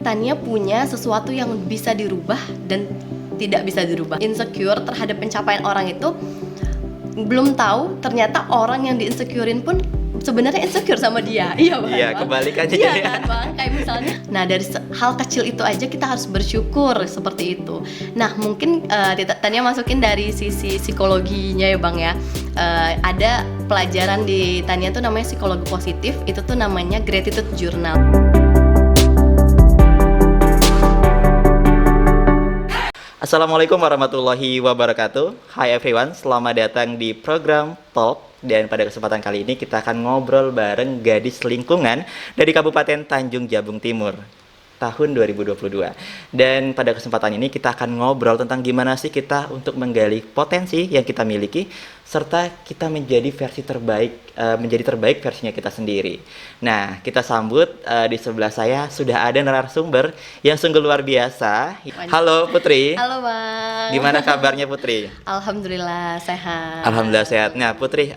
Tania punya sesuatu yang bisa dirubah dan tidak bisa dirubah. Insecure terhadap pencapaian orang itu belum tahu ternyata orang yang di-insecurein pun sebenarnya insecure sama dia. Iya Bang. Iya, kebalikannya. Iya kan Bang, kayak misalnya. Nah dari hal kecil itu aja kita harus bersyukur seperti itu. Nah mungkin Tania masukin dari sisi psikologinya ya Bang ya. Ada pelajaran di Tania tuh namanya psikologi positif. Itu tuh namanya gratitude journal. Assalamualaikum warahmatullahi wabarakatuh. Hi everyone, selamat datang di program Talk. Dan pada kesempatan kali ini kita akan ngobrol bareng gadis lingkungan dari Kabupaten Tanjung Jabung Timur tahun 2022. Dan pada kesempatan ini kita akan ngobrol tentang gimana sih kita untuk menggali potensi yang kita miliki serta kita menjadi terbaik versinya kita sendiri. Nah, kita sambut di sebelah saya sudah ada narasumber yang sungguh luar biasa. Halo Putri. Halo Bang. Gimana kabarnya Putri? Alhamdulillah sehat. Alhamdulillah sehat. Nah Putri,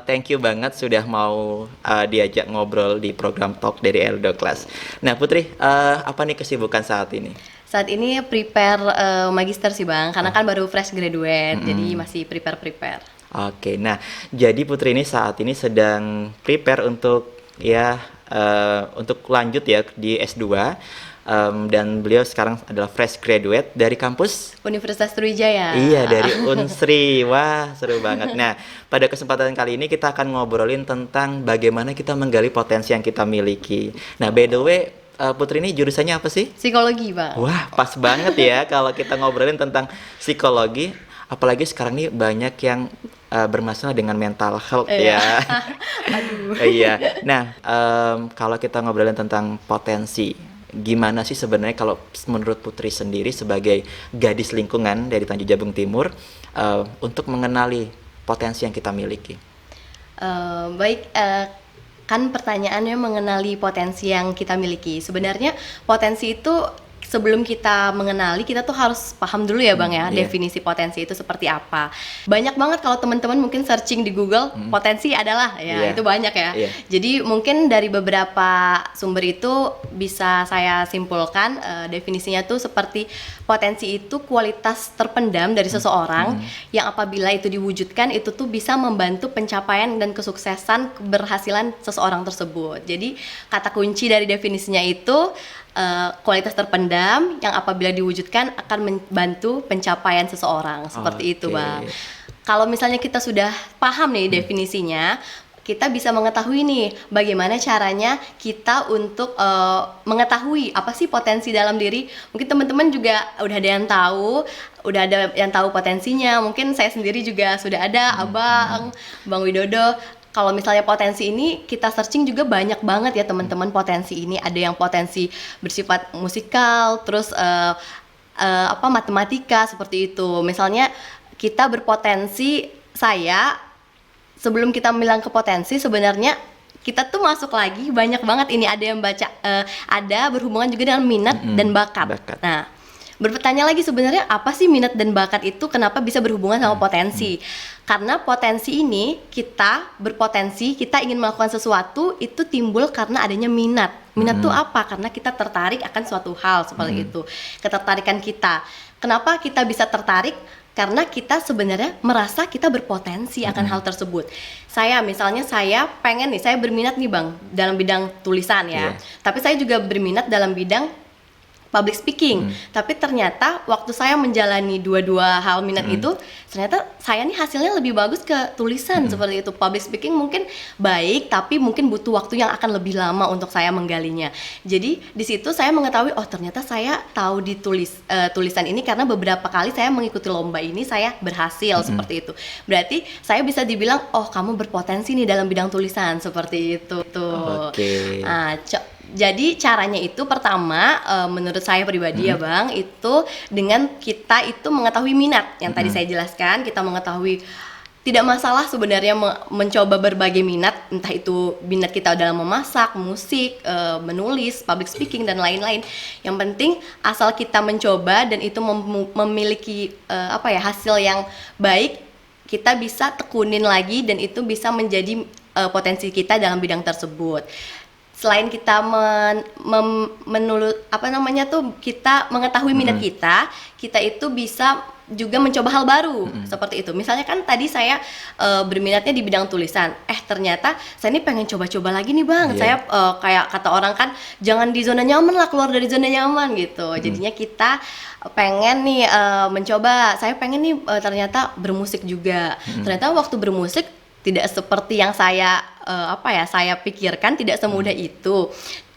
thank you banget sudah mau diajak ngobrol di program Talk dari Eldo Class. Nah Putri, apa nih kesibukan saat ini? Saat ini prepare magister sih Bang, karena kan baru fresh graduate, jadi masih prepare. Oke, nah jadi Putri ini saat ini sedang prepare untuk untuk lanjut ya di S2. Dan beliau sekarang adalah fresh graduate dari kampus Universitas Sriwijaya. Iya, dari Unsri. Wah, seru banget. Nah, pada kesempatan kali ini kita akan ngobrolin tentang bagaimana kita menggali potensi yang kita miliki. Nah, by the way, Putri ini jurusannya apa sih? Psikologi, Bang. Wah, pas banget ya kalau kita ngobrolin tentang psikologi. Apalagi sekarang ini banyak yang bermasalah dengan mental health ya. Aduh. Iya. Nah, kalau kita ngobrolin tentang potensi, gimana sih sebenarnya kalau menurut Putri sendiri sebagai gadis lingkungan dari Tanjung Jabung Timur untuk mengenali potensi yang kita miliki? Kan pertanyaannya mengenali potensi yang kita miliki. Sebenarnya potensi itu sebelum kita mengenali, kita tuh harus paham dulu ya Bang ya, definisi potensi itu seperti apa. Banyak banget kalau teman-teman mungkin searching di Google, potensi adalah, itu banyak ya. Jadi mungkin dari beberapa sumber itu bisa saya simpulkan, definisinya tuh seperti potensi itu kualitas terpendam dari seseorang yang apabila itu diwujudkan, itu tuh bisa membantu pencapaian dan kesuksesan keberhasilan seseorang tersebut. Jadi kata kunci dari definisinya itu kualitas terpendam yang apabila diwujudkan akan membantu pencapaian seseorang, seperti itu Bang. Kalau misalnya kita sudah paham nih definisinya, kita bisa mengetahui nih bagaimana caranya kita untuk mengetahui apa sih potensi dalam diri. Mungkin teman-teman juga udah ada yang tahu potensinya. Mungkin saya sendiri juga sudah ada, Bang Widodo. Kalau misalnya potensi ini kita searching juga banyak banget ya teman-teman potensi ini. Ada yang potensi bersifat musikal, terus matematika seperti itu. Misalnya kita berpotensi, sebelum kita bilang ke potensi sebenarnya kita tuh masuk lagi banyak banget ini, ada yang baca ada berhubungan juga dengan minat dan bakat. Nah, bertanya lagi sebenarnya apa sih minat dan bakat itu, kenapa bisa berhubungan sama potensi? Karena potensi ini kita berpotensi, kita ingin melakukan sesuatu itu timbul karena adanya minat. Minat tuh apa? Karena kita tertarik akan suatu hal seperti itu. Ketertarikan kita. Kenapa kita bisa tertarik? Karena kita sebenarnya merasa kita berpotensi akan hal tersebut. Saya pengen nih, saya berminat nih Bang dalam bidang tulisan ya. Tapi saya juga berminat dalam bidang public speaking, tapi ternyata waktu saya menjalani dua hal minat itu, ternyata saya nih hasilnya lebih bagus ke tulisan seperti itu. Public speaking mungkin baik, tapi mungkin butuh waktu yang akan lebih lama untuk saya menggalinya. Jadi di situ saya mengetahui, oh ternyata saya tahu di tulisan ini karena beberapa kali saya mengikuti lomba ini saya berhasil seperti itu. Berarti saya bisa dibilang, oh kamu berpotensi nih dalam bidang tulisan seperti itu. Jadi caranya itu pertama menurut saya pribadi ya Bang, itu dengan kita itu mengetahui minat yang tadi saya jelaskan. Kita mengetahui tidak masalah sebenarnya mencoba berbagai minat, entah itu minat kita dalam memasak, musik, menulis, public speaking dan lain-lain. Yang penting asal kita mencoba dan itu memiliki hasil yang baik, kita bisa tekunin lagi dan itu bisa menjadi potensi kita dalam bidang tersebut. selain kita kita mengetahui minat kita itu bisa juga mencoba hal baru seperti itu. Misalnya kan tadi saya berminatnya di bidang tulisan. Ternyata saya ini pengen coba-coba lagi nih Bang. Saya kayak kata orang kan jangan di zona nyaman lah, keluar dari zona nyaman gitu. Jadinya kita pengen nih mencoba. Saya pengen nih ternyata bermusik juga. Ternyata waktu bermusik tidak seperti yang saya saya pikirkan, tidak semudah itu.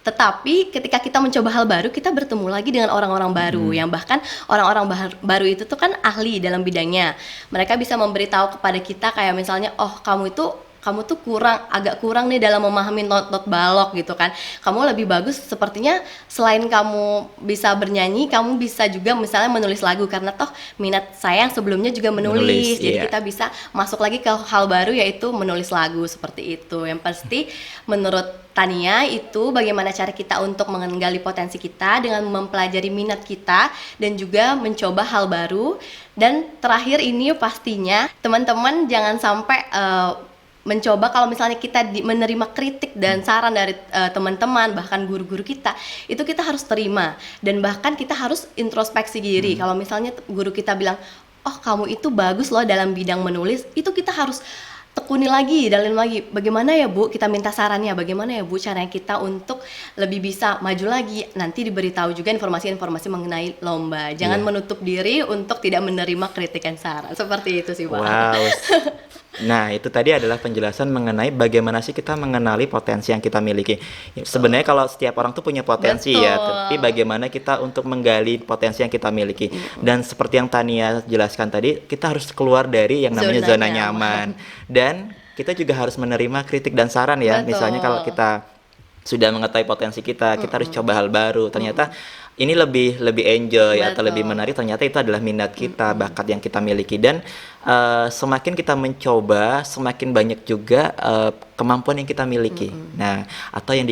Tetapi ketika kita mencoba hal baru, kita bertemu lagi dengan orang-orang baru yang bahkan orang-orang baru itu tuh kan ahli dalam bidangnya. Mereka bisa memberitahu kepada kita kayak misalnya, oh kamu tuh agak kurang nih dalam memahami not balok gitu kan. Kamu lebih bagus sepertinya selain kamu bisa bernyanyi, kamu bisa juga misalnya menulis lagu karena toh minat saya yang sebelumnya juga menulis. Jadi kita bisa masuk lagi ke hal baru yaitu menulis lagu seperti itu. Yang pasti menurut Tania itu bagaimana cara kita untuk menggali potensi kita dengan mempelajari minat kita dan juga mencoba hal baru. Dan terakhir ini pastinya teman-teman jangan sampai mencoba kalau misalnya kita menerima kritik dan saran dari teman-teman bahkan guru-guru kita, itu kita harus terima dan bahkan kita harus introspeksi diri. Kalau misalnya guru kita bilang, oh kamu itu bagus loh dalam bidang menulis, itu kita harus tekuni lagi, dalin lagi. Bagaimana ya Bu, kita minta sarannya, bagaimana ya Bu caranya kita untuk lebih bisa maju lagi. Nanti diberitahu juga informasi-informasi mengenai lomba. Jangan menutup diri untuk tidak menerima kritikan saran. Seperti itu sih Pak. Wow. Nah, itu tadi adalah penjelasan mengenai bagaimana sih kita mengenali potensi yang kita miliki. Sebenarnya kalau setiap orang tuh punya potensi ya, tapi bagaimana kita untuk menggali potensi yang kita miliki. Dan seperti yang Tania jelaskan tadi, kita harus keluar dari yang namanya zona nyaman. Dan kita juga harus menerima kritik dan saran ya. Misalnya kalau kita sudah mengetahui potensi kita harus coba hal baru. Ternyata ini lebih enjoy atau lebih menarik, ternyata itu adalah minat kita, bakat yang kita miliki. Dan semakin kita mencoba, semakin banyak juga kemampuan yang kita miliki. Nah, atau yang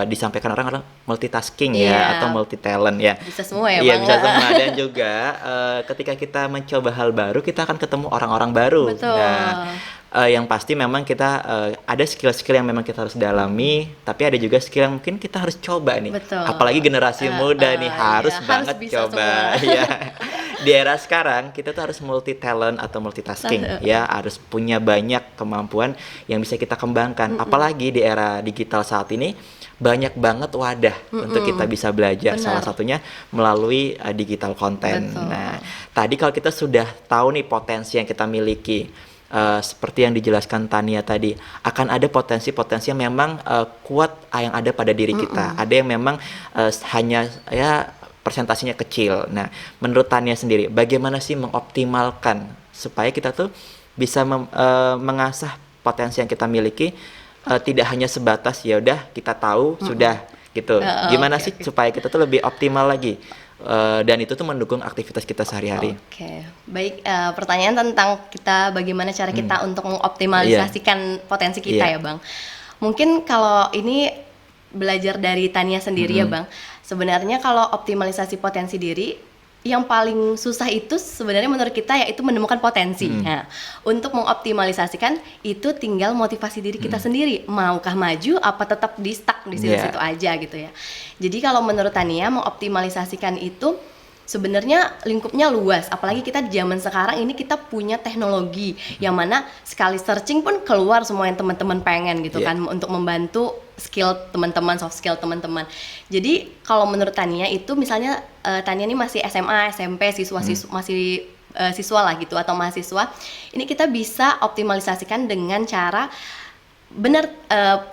disampaikan orang-orang multitasking ya, atau multi talent ya. Bisa semua ya Bang. Iya, bisa semua. Dan juga ketika kita mencoba hal baru, kita akan ketemu orang-orang baru. Betul. Nah, yang pasti memang kita ada skill-skill yang memang kita harus dalami, tapi ada juga skill yang mungkin kita harus coba nih. Betul. Apalagi generasi muda nih harus banget coba ya. Di era sekarang kita tuh harus multi talent atau multitasking ya, harus punya banyak kemampuan yang bisa kita kembangkan. Apalagi di era digital saat ini banyak banget wadah untuk kita bisa belajar. Salah satunya melalui digital content. Nah, tadi kalau kita sudah tahu nih potensi yang kita miliki, seperti yang dijelaskan Tania tadi, akan ada potensi-potensi yang memang kuat yang ada pada diri kita. Ada yang memang hanya ya presentasinya kecil. Nah, menurut Tania sendiri, bagaimana sih mengoptimalkan supaya kita tuh bisa mengasah potensi yang kita miliki, tidak hanya sebatas ya udah kita tahu sudah gitu. Gimana sih supaya kita tuh lebih optimal lagi? Dan itu tuh mendukung aktivitas kita sehari-hari. Oke, baik. Pertanyaan tentang kita bagaimana cara kita untuk mengoptimalisasikan potensi kita ya Bang. Mungkin kalau ini belajar dari Tania sendiri ya Bang. Sebenarnya kalau optimalisasi potensi diri, yang paling susah itu sebenarnya menurut kita yaitu menemukan potensi. Nah, untuk mengoptimalisasikan itu tinggal motivasi diri kita sendiri. Maukah maju apa tetap di stuck di situ-situ aja gitu ya. Jadi kalau menurut Tania mengoptimalisasikan itu sebenarnya lingkupnya luas, apalagi kita di zaman sekarang ini kita punya teknologi yang mana sekali searching pun keluar semua yang teman-teman pengen gitu kan, untuk membantu skill teman-teman, soft skill teman-teman. Jadi kalau menurut Tania itu misalnya Tania ini masih SMA, SMP, siswa lah gitu atau mahasiswa, ini kita bisa optimalisasikan dengan cara benar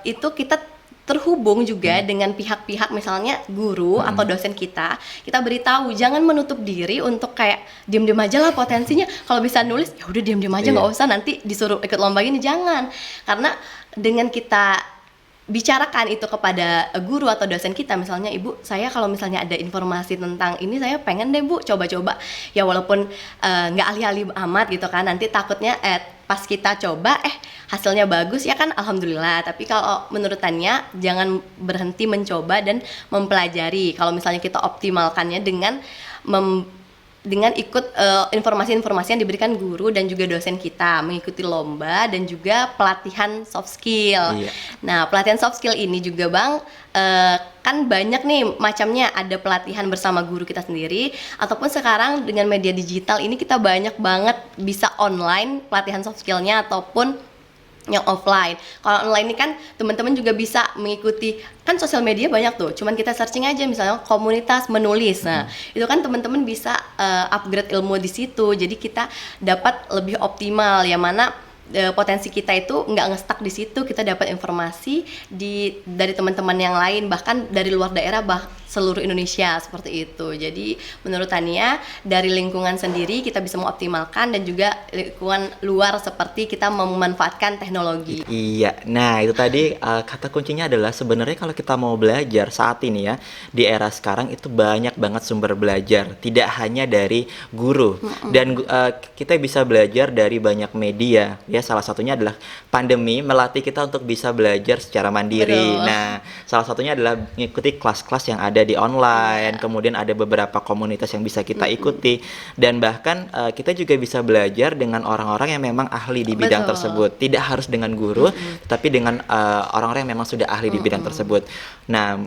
itu kita terhubung juga dengan pihak-pihak misalnya guru atau dosen kita beritahu jangan menutup diri untuk kayak diam-diam aja lah potensinya, kalau bisa nulis ya udah diam-diam aja nggak usah nanti disuruh ikut lomba gini, jangan. Karena dengan kita bicarakan itu kepada guru atau dosen kita, misalnya Ibu saya kalau misalnya ada informasi tentang ini saya pengen deh Bu coba-coba ya, walaupun nggak ahli-ahli amat gitu kan, nanti takutnya pas kita coba hasilnya bagus ya kan alhamdulillah. Tapi kalau menurut Tania jangan berhenti mencoba dan mempelajari. Kalau misalnya kita optimalkannya dengan dengan ikut informasi-informasi yang diberikan guru dan juga dosen kita, mengikuti lomba dan juga pelatihan soft skill. Iya. Nah, pelatihan soft skill ini juga Bang, kan banyak nih macamnya, ada pelatihan bersama guru kita sendiri, ataupun sekarang dengan media digital ini kita banyak banget bisa online pelatihan soft skillnya ataupun yang offline. Kalau online ini kan teman-teman juga bisa mengikuti, kan sosial media banyak tuh, cuman kita searching aja misalnya komunitas menulis. Nah, itu kan teman-teman bisa upgrade ilmu di situ. Jadi kita dapat lebih optimal, yang mana potensi kita itu nggak ngestak di situ, kita dapat informasi dari teman-teman yang lain, bahkan dari luar daerah, seluruh Indonesia, seperti itu. Jadi menurut Tania, dari lingkungan sendiri kita bisa mengoptimalkan, dan juga lingkungan luar seperti kita memanfaatkan teknologi. Iya, nah itu tadi kata kuncinya adalah sebenarnya kalau kita mau belajar saat ini ya, di era sekarang itu banyak banget sumber belajar, tidak hanya dari guru, dan kita bisa belajar dari banyak media. Ya, salah satunya adalah pandemi melatih kita untuk bisa belajar secara mandiri. Betul. Nah, salah satunya adalah mengikuti kelas-kelas yang ada di online, kemudian ada beberapa komunitas yang bisa kita ikuti, dan bahkan kita juga bisa belajar dengan orang-orang yang memang ahli di bidang Betul. tersebut. Tidak harus dengan guru, tapi dengan orang-orang yang memang sudah ahli di bidang tersebut. Nah,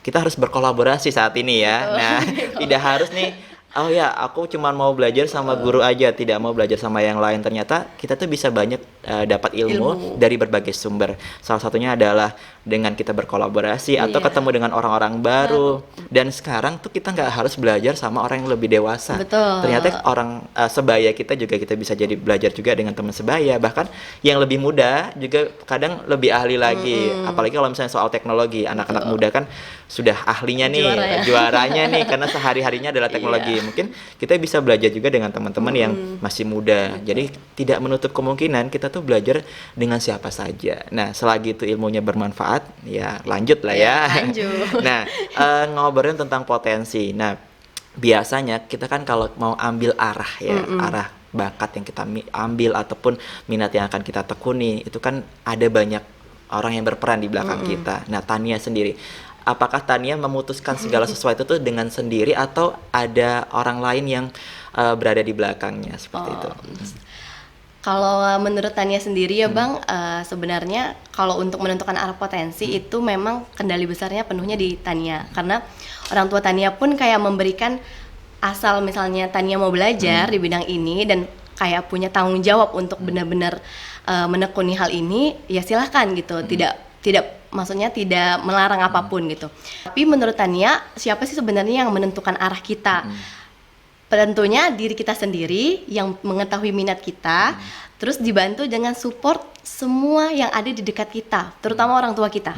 kita harus berkolaborasi saat ini ya. Betul. Nah, tidak harus nih, oh ya, aku cuma mau belajar sama guru aja, tidak mau belajar sama yang lain. Ternyata kita tuh bisa banyak dapat ilmu dari berbagai sumber. Salah satunya adalah dengan kita berkolaborasi atau Iya. ketemu dengan orang-orang baru. Dan sekarang tuh kita nggak harus belajar sama orang yang lebih dewasa. Betul. Ternyata orang sebaya kita juga, kita bisa jadi belajar juga dengan teman sebaya. Bahkan yang lebih muda juga kadang lebih ahli lagi. Apalagi kalau misalnya soal teknologi, anak-anak muda kan sudah ahlinya nih, Juara ya. juaranya nih, karena sehari-harinya adalah teknologi. Mungkin kita bisa belajar juga dengan teman-teman yang masih muda. Jadi tidak menutup kemungkinan kita tuh belajar dengan siapa saja. Nah, selagi itu ilmunya bermanfaat, ya lanjut lah ya. Lanjut. Nah, ngobrolin tentang potensi. Nah, biasanya kita kan kalau mau ambil arah ya, arah bakat yang kita ambil ataupun minat yang akan kita tekuni, itu kan ada banyak orang yang berperan di belakang kita. Nah, Tania sendiri, apakah Tania memutuskan segala sesuatu itu dengan sendiri atau ada orang lain yang berada di belakangnya seperti itu? Kalau menurut Tania sendiri ya Bang, sebenarnya kalau untuk menentukan arah potensi itu memang kendali besarnya penuhnya di Tania. Karena orang tua Tania pun kayak memberikan, asal misalnya Tania mau belajar di bidang ini dan kayak punya tanggung jawab untuk benar-benar menekuni hal ini, ya silahkan gitu. Tidak maksudnya tidak melarang apapun gitu. Tapi menurut Tania, siapa sih sebenarnya yang menentukan arah kita? Tentunya diri kita sendiri yang mengetahui minat kita, terus dibantu dengan support semua yang ada di dekat kita, terutama orang tua kita.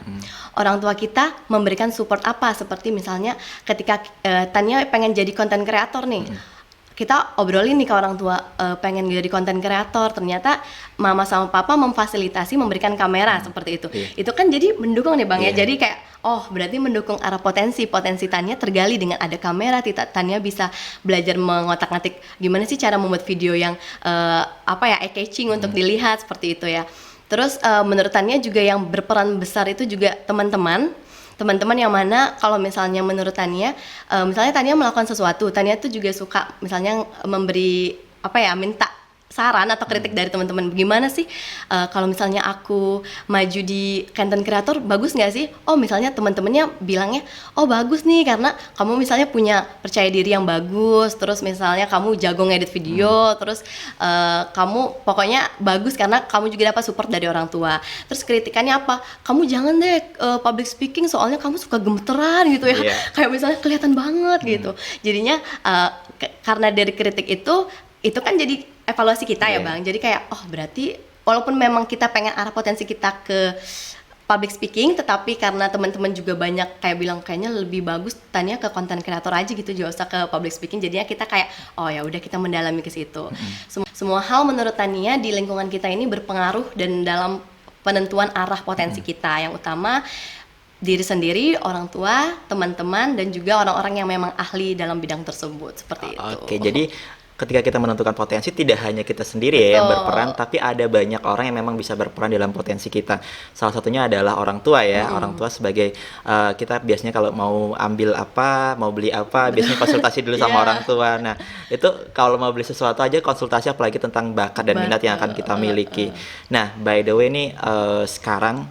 Orang tua kita memberikan support apa? Seperti misalnya ketika Tania pengen jadi konten kreator nih, kita obrolin nih ke orang tua, pengen jadi konten kreator, ternyata mama sama papa memfasilitasi, memberikan kamera seperti itu. Itu kan jadi mendukung nih Bang ya. Jadi kayak, oh berarti mendukung arah potensi Tania tergali dengan ada kamera. Tania bisa belajar mengotak-ngatik gimana sih cara membuat video yang eye-catching untuk dilihat, seperti itu ya. Terus menurut Tania juga yang berperan besar itu juga teman-teman yang mana kalau misalnya menurut Tania, misalnya Tania melakukan sesuatu, Tania tuh juga suka misalnya memberi minta saran atau kritik dari teman-teman, gimana sih kalau misalnya aku maju di content creator, bagus nggak sih? Oh misalnya teman-temannya bilangnya, oh bagus nih karena kamu misalnya punya percaya diri yang bagus, terus misalnya kamu jago ngedit video, terus kamu pokoknya bagus karena kamu juga dapat support dari orang tua. Terus kritikannya apa? Kamu jangan deh public speaking soalnya kamu suka gemeteran gitu ya, kayak misalnya kelihatan banget gitu. Jadinya karena dari kritik itu kan jadi evaluasi kita ya Bang. Jadi kayak berarti walaupun memang kita pengen arah potensi kita ke public speaking, tetapi karena teman-teman juga banyak kayak bilang kayaknya lebih bagus Tania ke konten kreator aja gitu, jangan usah ke public speaking. Jadinya kita kayak ya udah kita mendalami ke situ. Semua hal menurut Tania di lingkungan kita ini berpengaruh dan dalam penentuan arah potensi kita. Yang utama diri sendiri, orang tua, teman-teman, dan juga orang-orang yang memang ahli dalam bidang tersebut, seperti itu. Oke, jadi ketika kita menentukan potensi tidak hanya kita sendiri ya yang Betul. berperan, tapi ada banyak orang yang memang bisa berperan dalam potensi kita. Salah satunya adalah orang tua ya. Orang tua sebagai kita biasanya kalau mau ambil apa, mau beli apa, biasanya konsultasi dulu sama Iya. orang tua. Nah, itu kalau mau beli sesuatu aja konsultasi, apalagi tentang bakat dan minat yang akan kita miliki. Nah, by the way nih sekarang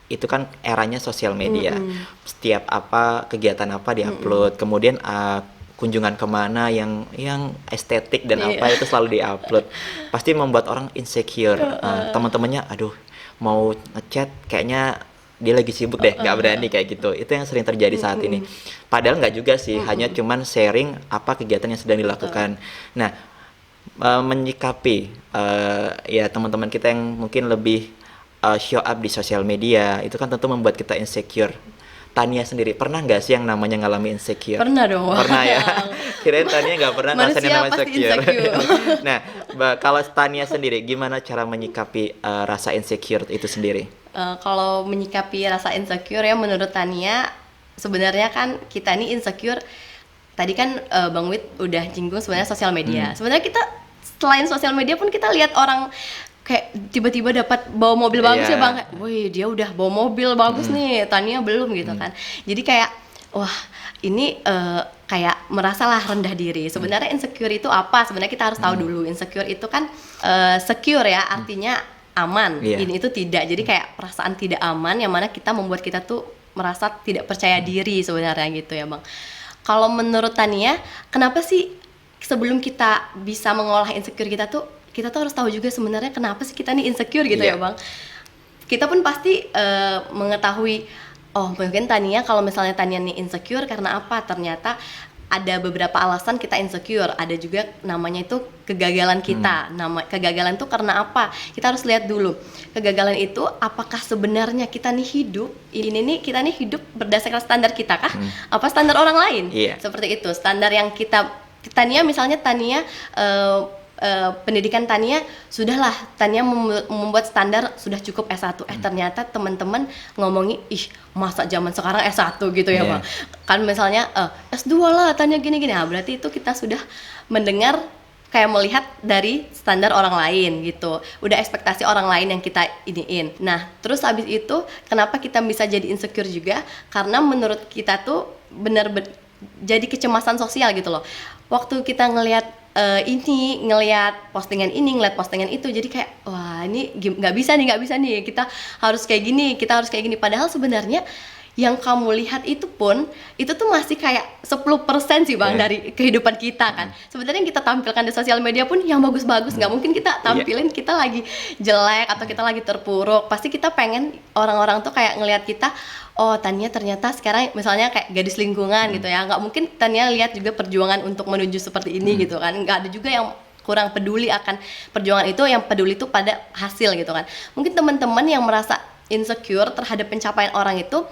itu kan eranya sosial media. Setiap apa kegiatan apa diupload, kemudian kunjungan kemana yang estetik dan Iya. apa itu selalu diupload. Pasti membuat orang insecure. Teman-temannya, aduh, mau ngechat kayaknya dia lagi sibuk deh, nggak berani kayak gitu. Itu yang sering terjadi saat ini. Padahal nggak juga sih, hanya cuman sharing apa kegiatan yang sedang dilakukan. Nah, menyikapi ya teman-teman kita yang mungkin lebih show up di sosial media, itu kan tentu membuat kita insecure. Tania sendiri pernah nggak sih yang namanya ngalami insecure? Pernah dong. Pernah ya. Kirain Tania nggak pernah ngerasain Manusia yang namanya pasti insecure. insecure. Nah, kalau Tania sendiri gimana cara menyikapi rasa insecure itu sendiri? Kalau menyikapi rasa insecure ya menurut Tania, sebenarnya kan kita ini insecure. Tadi kan Bang Wid udah jinggung sebenarnya sosial media. Sebenarnya kita selain sosial media pun kita lihat orang kayak tiba-tiba dapat bawa mobil bagus Iya. ya Bang. Wih, dia udah bawa mobil bagus nih, Tania belum gitu kan. Jadi kayak wah, ini kayak merasalah rendah diri. Sebenarnya insecure itu apa? Sebenarnya kita harus tahu dulu. Insecure itu kan secure ya, artinya aman. Iya. Ini itu tidak. Jadi kayak perasaan tidak aman yang mana kita membuat kita tuh merasa tidak percaya diri sebenarnya gitu ya Bang. Kalau menurut Tania, kenapa sih sebelum kita bisa mengolah insecure kita tuh harus tahu juga sebenarnya kenapa sih kita nih insecure gitu Iya. ya Bang. Kita pun pasti mengetahui, oh mungkin Tania kalau misalnya Tania nih insecure karena apa? Ternyata ada beberapa alasan kita insecure. Ada juga namanya itu kegagalan kita. Kegagalan itu karena apa? Kita harus lihat dulu. Kegagalan itu apakah sebenarnya kita nih hidup, kita nih hidup berdasarkan standar kita kah? Apa standar orang lain? Iya. Seperti itu. Standar yang Tania misalnya pendidikan Tania sudahlah, Tania membuat standar sudah cukup S1. Ternyata teman-teman ngomongin, ih masa zaman sekarang S1 gitu ya Iya. Bang. Kan misalnya S2 lah Tania gini-gini. Nah, berarti itu kita sudah mendengar kayak melihat dari standar orang lain gitu. Udah ekspektasi orang lain yang kita iniin. Nah, terus habis itu kenapa kita bisa jadi insecure juga? Karena menurut kita tuh jadi kecemasan sosial gitu loh. Waktu kita ngelihat ngelihat postingan ini, ngelihat postingan itu, jadi kayak wah ini nggak bisa nih, kita harus kayak gini. Padahal sebenarnya yang kamu lihat itu pun itu tuh masih kayak 10% sih Bang dari kehidupan kita kan. Sebenarnya yang kita tampilkan di sosial media pun yang bagus-bagus, nggak mungkin kita tampilin kita lagi jelek atau kita lagi terpuruk. Pasti kita pengen orang-orang tuh kayak ngelihat kita, oh Tania ternyata sekarang misalnya kayak gadis lingkungan gitu ya. Nggak mungkin Tania lihat juga perjuangan untuk menuju seperti ini gitu kan. Nggak ada juga yang kurang peduli akan perjuangan itu, yang peduli itu pada hasil gitu kan. Mungkin teman-teman yang merasa insecure terhadap pencapaian orang itu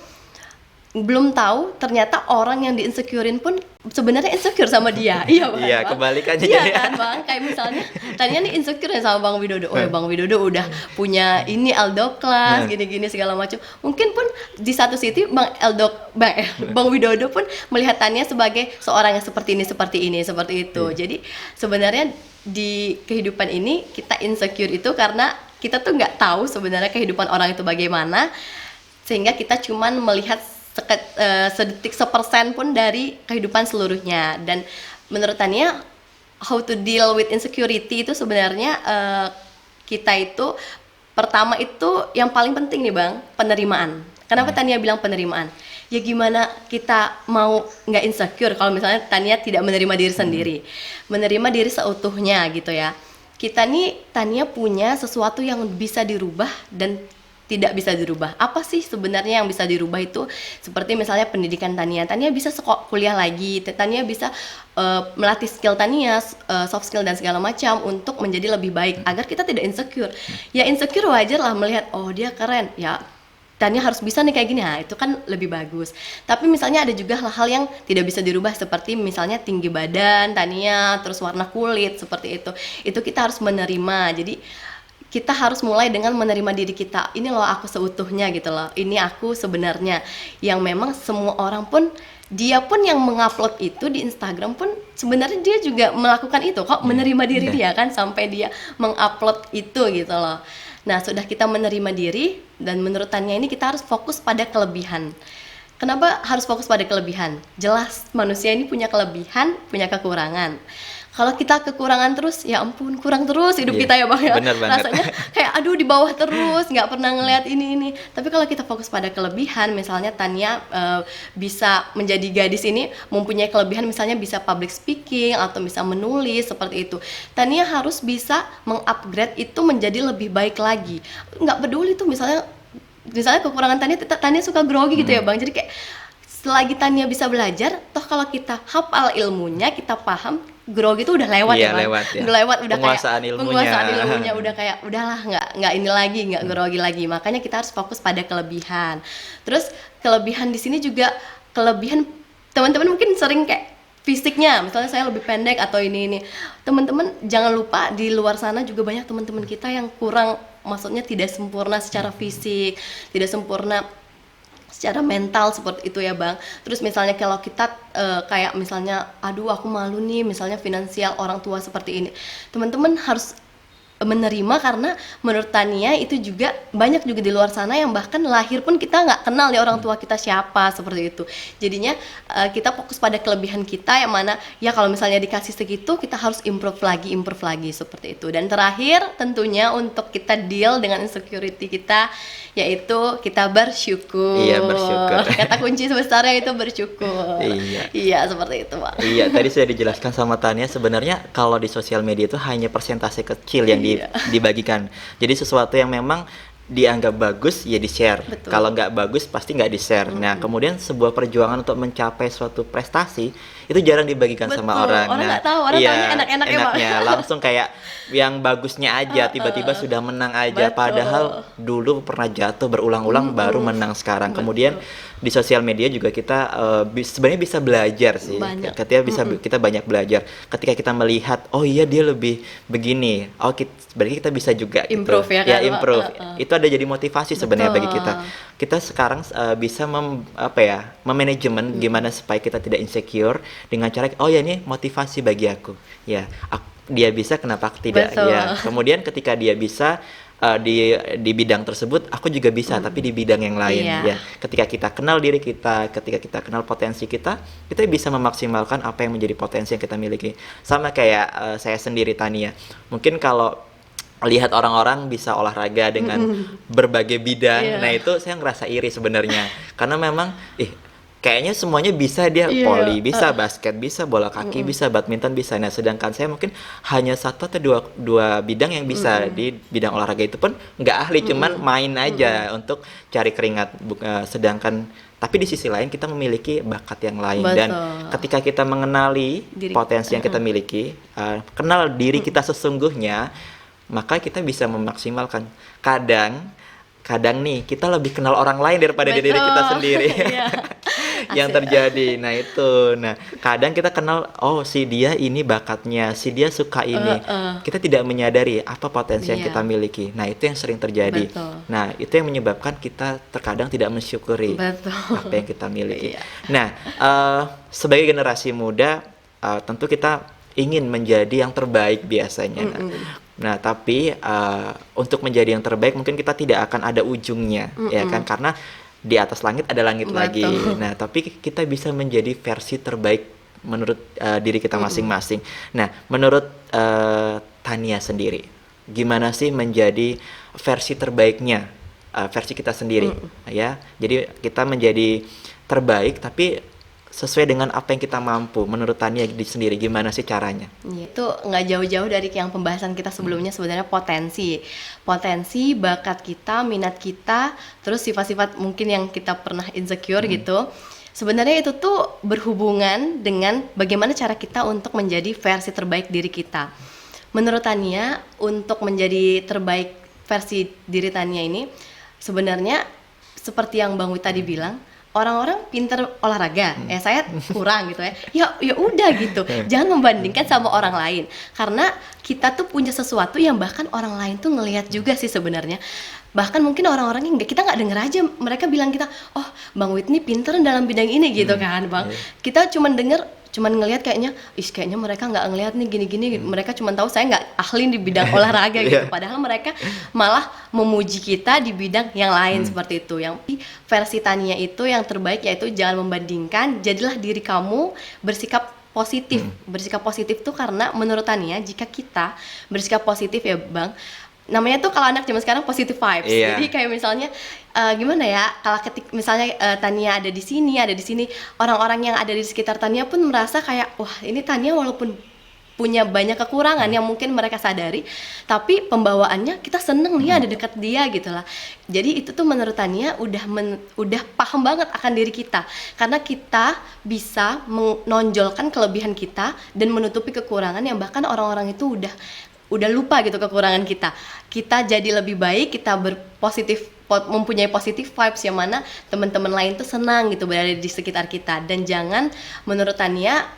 belum tahu ternyata orang yang di-insecurein pun sebenarnya insecure sama dia. Iya Bang. Iya, kebalikannya Iya jadi. kan Bang, kayak misalnya Tania nih insecure ya sama Bang Widodo. Oh ya Bang Widodo udah punya ini Aldo Class gini-gini segala macam. Mungkin pun di satu sisi Bang Widodo pun melihat Tania sebagai seorang yang seperti ini, seperti itu. Jadi sebenarnya di kehidupan ini kita insecure itu karena kita tuh nggak tahu sebenarnya kehidupan orang itu bagaimana, sehingga kita cuman melihat sedetik 1% pun dari kehidupan seluruhnya. Dan menurut Tania, how to deal with insecurity itu sebenarnya kita itu pertama itu yang paling penting nih Bang, penerimaan. Kenapa Tania bilang penerimaan? Ya gimana kita mau nggak insecure kalau misalnya Tania tidak menerima diri sendiri, menerima diri seutuhnya gitu ya. Kita nih Tania punya sesuatu yang bisa dirubah dan tidak bisa dirubah. Apa sih sebenarnya yang bisa dirubah itu? Seperti misalnya pendidikan Tania bisa kuliah lagi, Tania bisa melatih skill Tania, soft skill dan segala macam untuk menjadi lebih baik agar kita tidak insecure. Ya insecure wajar lah melihat, oh dia keren, ya Tania harus bisa nih kayak gini, nah itu kan lebih bagus. Tapi misalnya ada juga hal-hal yang tidak bisa dirubah, seperti misalnya tinggi badan Tania, terus warna kulit seperti itu kita harus menerima. Jadi kita harus mulai dengan menerima diri kita. Ini loh aku seutuhnya gitu loh. Ini aku sebenarnya, yang memang semua orang pun, dia pun yang mengupload itu di Instagram pun sebenarnya dia juga melakukan itu kok, menerima diri dia kan, sampai dia mengupload itu gitu loh. Nah, sudah kita menerima diri, dan menurut Tania ini kita harus fokus pada kelebihan. Kenapa harus fokus pada kelebihan? Jelas manusia ini punya kelebihan, punya kekurangan. Kalau kita kekurangan terus, ya ampun, kurang terus hidup kita ya Bang ya. Bener banget. Rasanya kayak aduh di bawah terus, nggak pernah ngelihat ini. Tapi kalau kita fokus pada kelebihan, misalnya Tania bisa menjadi gadis ini mempunyai kelebihan, misalnya bisa public speaking atau bisa menulis seperti itu. Tania harus bisa mengupgrade itu menjadi lebih baik lagi. Nggak peduli tuh misalnya kekurangan Tania suka grogi gitu ya Bang. Jadi kayak selagi Tania bisa belajar, toh kalau kita hafal ilmunya, kita paham, grogi itu udah lewat ya Bang. Udah lewat, udah penguasaan kayak ilmunya. penguasaan ilmunya udah kayak udahlah, nggak ini lagi, nggak grogi lagi. Makanya kita harus fokus pada kelebihan. Terus kelebihan di sini juga, kelebihan teman-teman mungkin sering kayak fisiknya, misalnya saya lebih pendek atau ini. Teman-teman jangan lupa di luar sana juga banyak teman-teman kita yang kurang, maksudnya tidak sempurna secara fisik, tidak sempurna secara mental seperti itu ya Bang. Terus misalnya kalau kita kayak misalnya aduh aku malu nih misalnya finansial orang tua seperti ini, teman-teman harus menerima, karena menurut Tania itu juga banyak juga di luar sana yang bahkan lahir pun kita nggak kenal ya orang tua kita siapa, seperti itu. Jadinya kita fokus pada kelebihan kita, yang mana ya kalau misalnya dikasih segitu kita harus improve lagi seperti itu. Dan terakhir tentunya untuk kita deal dengan insecurity kita, yaitu kita bersyukur. Iya, bersyukur. Kata kunci sebesarnya itu bersyukur. Iya seperti itu Pak. Iya, tadi sudah dijelaskan sama Tania, sebenarnya kalau di sosial media itu hanya persentase kecil yang dibagikan. Jadi sesuatu yang memang dianggap bagus ya di-share. Kalau nggak bagus pasti nggak di-share. Nah, kemudian sebuah perjuangan untuk mencapai suatu prestasi itu jarang dibagikan sama orang. Orang nggak tahu, orang taunya enak-enaknya langsung kayak yang bagusnya aja, tiba-tiba sudah menang aja. Padahal dulu pernah jatuh berulang-ulang baru menang sekarang. Kemudian di sosial media juga kita sebenarnya bisa belajar sih. Kita banyak belajar. Ketika kita melihat, oh iya dia lebih begini, berarti kita bisa juga improve gitu. ya kan? Improve. Itu ada jadi motivasi sebenarnya bagi kita. Kita sekarang bisa memanajemen gimana supaya kita tidak insecure dengan cara oh ya ini motivasi bagi aku. Ya, dia bisa, kenapa aku tidak? Ya. Kemudian ketika dia bisa di bidang tersebut, aku juga bisa tapi di bidang yang lain. Ya, ketika kita kenal diri kita, ketika kita kenal potensi kita bisa memaksimalkan apa yang menjadi potensi yang kita miliki. Sama kayak saya sendiri Tania. Mungkin kalau lihat orang-orang bisa olahraga dengan berbagai bidang, nah itu saya ngerasa iri sebenarnya, karena memang kayaknya semuanya bisa dia, voli bisa, basket bisa, bola kaki bisa, badminton bisa. Nah, sedangkan saya mungkin hanya satu atau dua bidang yang bisa. Di bidang olahraga itu pun nggak ahli, cuman main aja untuk cari keringat. Sedangkan tapi di sisi lain kita memiliki bakat yang lain. Dan ketika kita mengenali potensi yang kita miliki, kenal diri kita sesungguhnya, maka kita bisa memaksimalkan. Kadang nih kita lebih kenal orang lain daripada diri kita sendiri. Yang terjadi. Nah itu. Nah, kadang kita kenal, oh si dia ini bakatnya, si dia suka ini. Kita tidak menyadari apa potensi yang kita miliki. Nah, itu yang sering terjadi. Nah, itu yang menyebabkan kita terkadang tidak mensyukuri apa yang kita miliki. Nah, sebagai generasi muda, tentu kita ingin menjadi yang terbaik biasanya. Nah, tapi untuk menjadi yang terbaik mungkin kita tidak akan ada ujungnya, ya kan? Karena di atas langit ada langit lagi. Nah, tapi kita bisa menjadi versi terbaik menurut diri kita masing-masing. Nah, menurut Tania sendiri, gimana sih menjadi versi terbaiknya, versi kita sendiri, ya? Jadi kita menjadi terbaik, tapi sesuai dengan apa yang kita mampu. Menurut Tania sendiri gimana sih caranya? Itu nggak jauh-jauh dari yang pembahasan kita sebelumnya, sebenarnya potensi, bakat kita, minat kita, terus sifat-sifat mungkin yang kita pernah insecure gitu. Sebenarnya itu tuh berhubungan dengan bagaimana cara kita untuk menjadi versi terbaik diri kita. Menurut Tania, untuk menjadi terbaik versi diri Tania ini, sebenarnya seperti yang Bang Wi tadi bilang, orang-orang pinter olahraga, ya saya kurang gitu ya. Ya udah gitu. Jangan membandingkan sama orang lain. Karena kita tuh punya sesuatu yang bahkan orang lain tuh ngelihat juga sih sebenarnya. Bahkan mungkin orang-orang yang kita nggak denger aja, mereka bilang kita, oh Bang Whitney pinter dalam bidang ini gitu kan Bang. Kita cuman ngelihat kayaknya mereka nggak ngelihat nih gini-gini, mereka cuman tahu saya nggak ahli di bidang olahraga gitu, padahal mereka malah memuji kita di bidang yang lain seperti itu. Yang versi Tania itu yang terbaik yaitu jangan membandingkan, jadilah diri kamu, bersikap positif. Bersikap positif tuh karena menurut Tania jika kita bersikap positif ya Bang, namanya tuh kalau anak zaman sekarang positive vibes. Jadi kayak misalnya gimana ya, kalau misalnya Tania ada di sini, orang-orang yang ada di sekitar Tania pun merasa kayak wah ini Tania walaupun punya banyak kekurangan yang mungkin mereka sadari, tapi pembawaannya kita seneng nih ada dekat dia gitu lah. Jadi itu tuh menurut Tania udah paham banget akan diri kita, karena kita bisa menonjolkan kelebihan kita dan menutupi kekurangan yang bahkan orang-orang itu udah lupa gitu kekurangan kita jadi lebih baik, kita mempunyai positif vibes yang mana teman-teman lain tuh senang gitu berada di sekitar kita. Dan jangan menurut Tania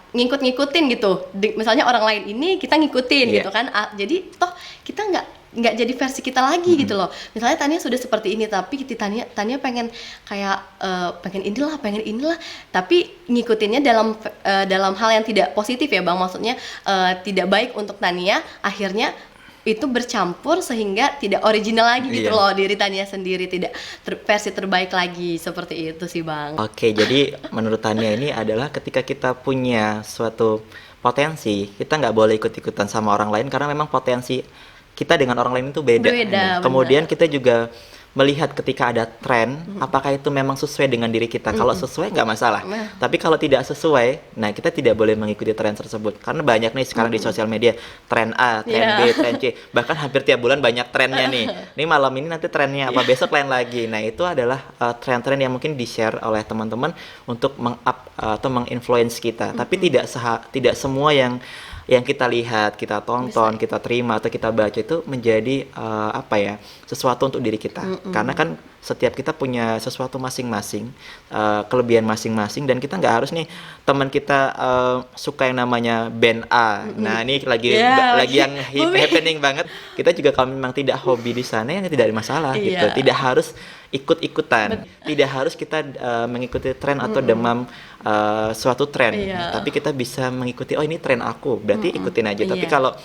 ngikut-ngikutin gitu, misalnya orang lain ini kita ngikutin gitu kan, jadi toh kita nggak jadi versi kita lagi gitu loh. Misalnya Tania sudah seperti ini, tapi Tania pengen kayak pengen inilah, tapi ngikutinnya dalam hal yang tidak positif ya Bang, maksudnya tidak baik untuk Tania, akhirnya itu bercampur sehingga tidak original lagi gitu loh, diri Tania sendiri tidak versi terbaik lagi, seperti itu sih Bang. Oke, jadi menurut Tania ini adalah ketika kita punya suatu potensi, kita nggak boleh ikut-ikutan sama orang lain karena memang potensi kita dengan orang lain itu beda. Kemudian kita juga melihat ketika ada tren, apakah itu memang sesuai dengan diri kita. Kalau sesuai nggak masalah. Tapi kalau tidak sesuai, nah kita tidak boleh mengikuti tren tersebut. Karena banyak nih sekarang di sosial media, tren A, tren B, tren C. Bahkan hampir tiap bulan banyak trennya nih. Ini malam ini nanti trennya apa, besok lain lagi. Nah itu adalah tren-tren yang mungkin di-share oleh teman-teman untuk meng-up atau meng-influence kita. Tapi tidak semua yang kita lihat, kita tonton, kita terima atau kita baca itu menjadi sesuatu untuk diri kita. Karena kan setiap kita punya sesuatu masing-masing, kelebihan masing-masing, dan kita nggak harus nih teman kita suka yang namanya band A. Nah ini lagi yang happening banget. Kita juga kalau memang tidak hobi di sana ya tidak ada masalah gitu. Tidak harus ikut-ikutan, tidak harus kita mengikuti tren atau demam suatu tren, tapi kita bisa mengikuti, oh ini tren aku, berarti ikutin aja. Tapi kalau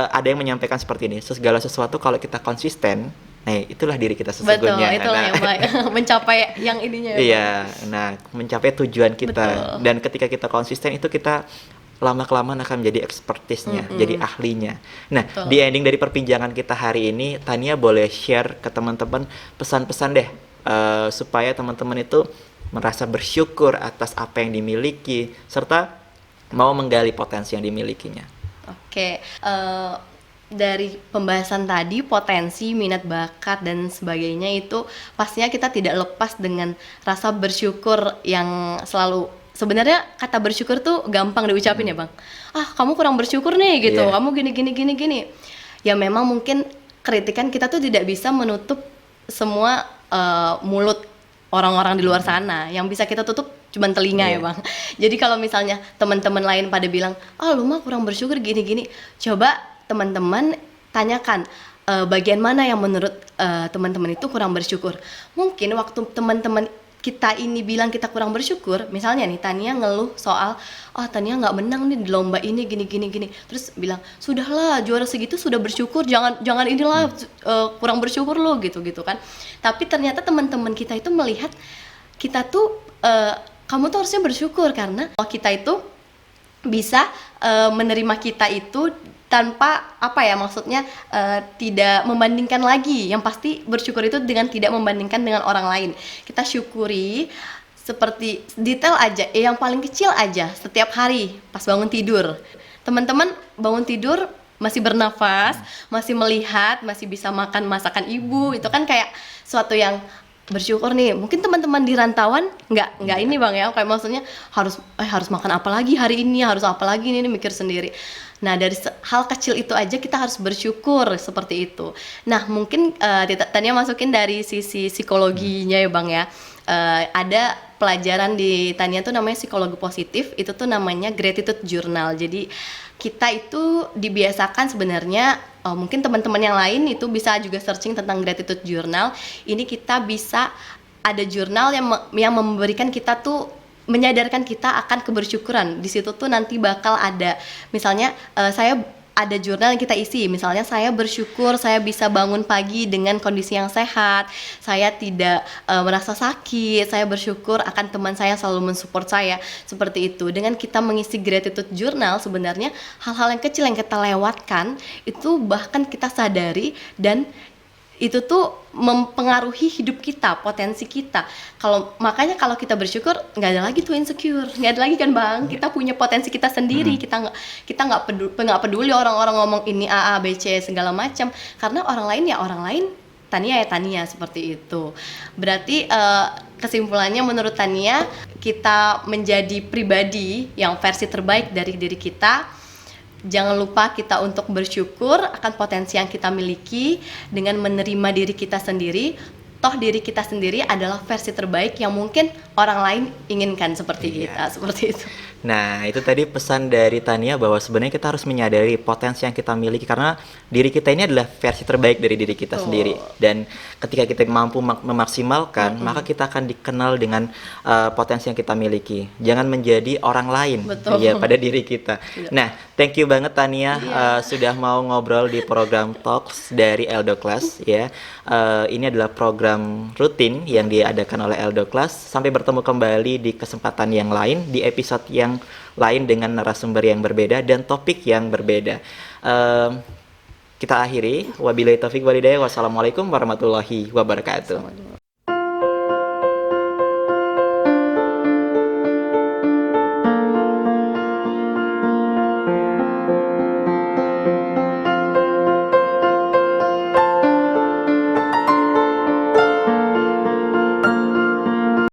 ada yang menyampaikan seperti ini, segala sesuatu kalau kita konsisten, nah itulah diri kita sesungguhnya. Betul, itulah yang baik. Mencapai yang ininya. Iya, nah mencapai tujuan kita. Dan ketika kita konsisten itu kita lama-kelamaan akan menjadi expertise-nya, jadi ahlinya. Nah, di ending dari perbincangan kita hari ini, Tania boleh share ke teman-teman pesan-pesan deh, supaya teman-teman itu merasa bersyukur atas apa yang dimiliki, serta mau menggali potensi yang dimilikinya. Oke, dari pembahasan tadi, potensi, minat bakat, dan sebagainya itu pastinya kita tidak lepas dengan rasa bersyukur yang selalu. Sebenarnya kata bersyukur tuh gampang diucapin ya Bang. Kamu kurang bersyukur nih gitu, kamu gini. Ya memang mungkin kritikan kita tuh tidak bisa menutup semua mulut orang-orang di luar sana. Yang bisa kita tutup cuma telinga ya Bang. Jadi kalau misalnya teman-teman lain pada bilang, lu mah kurang bersyukur gini-gini, coba teman-teman tanyakan bagian mana yang menurut teman-teman itu kurang bersyukur. Mungkin waktu teman-teman kita ini bilang kita kurang bersyukur, misalnya nih Tania ngeluh soal Tania nggak menang nih di lomba ini gini, terus bilang sudahlah juara segitu sudah bersyukur, jangan inilah kurang bersyukur lo gitu kan. Tapi ternyata teman-teman kita itu melihat kita tuh kamu tuh harusnya bersyukur karena kita itu bisa menerima kita itu tanpa maksudnya tidak membandingkan lagi. Yang pasti bersyukur itu dengan tidak membandingkan dengan orang lain. Kita syukuri seperti detail aja, yang paling kecil aja setiap hari pas bangun tidur. Teman-teman bangun tidur masih bernafas, masih melihat, masih bisa makan masakan ibu, itu kan kayak suatu yang bersyukur nih. Mungkin teman-teman di rantauan nggak ini Bang ya, kayak maksudnya harus makan apa lagi hari ini, harus apa lagi ini mikir sendiri. Nah dari hal kecil itu aja kita harus bersyukur seperti itu. Nah mungkin Tania masukin dari sisi psikologinya ya Bang ya. ada pelajaran di Tania tuh namanya psikologi positif, itu tuh namanya gratitude journal. Jadi kita itu dibiasakan sebenarnya, mungkin teman-teman yang lain itu bisa juga searching tentang gratitude journal. Ini kita bisa ada jurnal yang memberikan kita tuh, menyadarkan kita akan kebersyukuran. Di situ tuh nanti bakal ada, misalnya saya ada jurnal yang kita isi, misalnya saya bersyukur saya bisa bangun pagi dengan kondisi yang sehat, saya tidak merasa sakit, saya bersyukur akan teman saya yang selalu mensupport saya, seperti itu. Dengan kita mengisi gratitude journal, sebenarnya hal-hal yang kecil yang kita lewatkan itu bahkan kita sadari, dan itu tuh mempengaruhi hidup kita, potensi kita. Makanya kalau kita bersyukur, nggak ada lagi tuh insecure, nggak ada lagi kan Bang. Kita punya potensi kita sendiri. Kita nggak peduli orang-orang ngomong ini A B C segala macam, karena orang lain ya orang lain, Tania ya Tania, seperti itu. Berarti kesimpulannya menurut Tania, kita menjadi pribadi yang versi terbaik dari diri kita. Jangan lupa kita untuk bersyukur akan potensi yang kita miliki dengan menerima diri kita sendiri. Toh diri kita sendiri adalah versi terbaik yang mungkin orang lain inginkan seperti kita, seperti itu. Nah, itu tadi pesan dari Tania bahwa sebenarnya kita harus menyadari potensi yang kita miliki, karena diri kita ini adalah versi terbaik dari diri kita sendiri. Dan ketika kita mampu memaksimalkan, maka kita akan dikenal dengan potensi yang kita miliki. Jangan menjadi orang lain ya pada diri kita. Nah, thank you banget Tania sudah mau ngobrol di program Talks dari Eldo Class ya. Ini adalah program rutin yang diadakan oleh Eldo Class. Sampai bertemu kembali di kesempatan yang lain, di episode yang lain dengan narasumber yang berbeda dan topik yang berbeda. Kita akhiri. Wabillahi taufiq walhidayah. Wassalamualaikum warahmatullahi wabarakatuh.